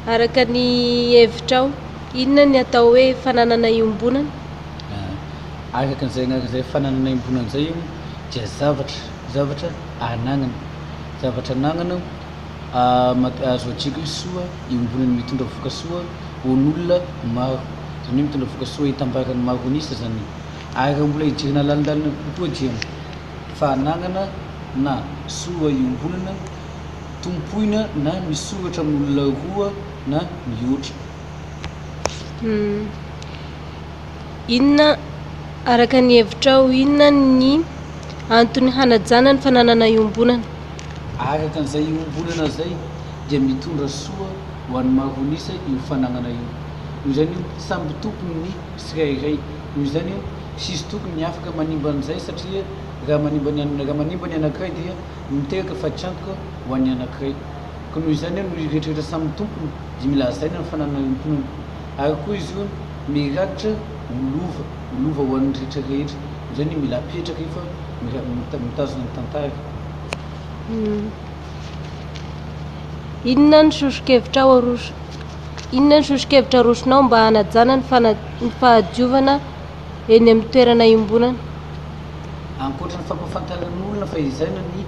araka ny hevitrao inona ny atao hoe fananana iombonana? Araka an'izay fananana iombonana zay io dia zavatra anagnana azo atsika hoe soa iombonana mitondra voka soa hoan'olona maro, zany hoe mitondra voka soa hitambarany maro anisa zany. Araka mbola hijerena lalandalina kokoa dia fananana na soa iombonana tompoina na misoratra amin'olona roa na mihoatra. Inona araka ny hevitrao inona ny antony hanajana ny fananana iombonana? Araka an'izay iombonana zay dia mitondra soa ho an'ny maro anisa io fananana io. Noho izany io samby tompony ny tsirairay. Noho izany io sisy tokony afaka manimba an'izay satria raha manimba ny anankiray dia miteraka fahatiantoka ho an'ny anankiray. Ka noho izany no rehetrarehetra samy tompony dia mila hajaina ny fananana iombonana. Ary koa izy io mirakitra olova ho an'ny rehetrarehetra. Izany mila apetraka io fa mitazona ny tantara. Inona ny sosokevitra arosonao mba hanajana ny fahadiovana eny amin'ny toerana iombonana? Ankoatra ny fampafantaran'olona fa izaina ny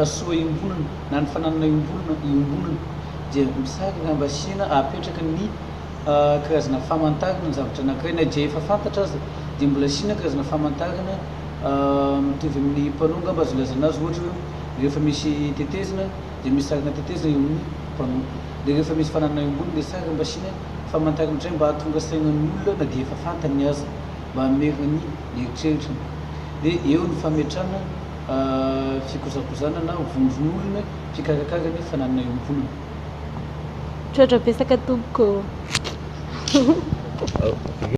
soa iombonana na ny fananana iombonana dia misaraka mba asiana apetraka ny karazana famantarana ny zavatra anankiray na dia efa fantatra aza dia mbola asiana karazana famantarana mitovy amin'ny panneau ngamba azo ilazana azy. Ohatra hoe rehefa misy tetezina dia misy sarina tetezina eo amin'ny panneau, dia rehefa misy fananana iombonana dia saraka mba asiana famantarana ohatray mba hahatonga sainan'ny olona na dia efa fantany aza mba hamerina ny eritreritrany. Dia eo ny fametrahana fikojakojana na vondron'olona fikarakarana ny fananana iombonana. Tratra betsaka tompoko.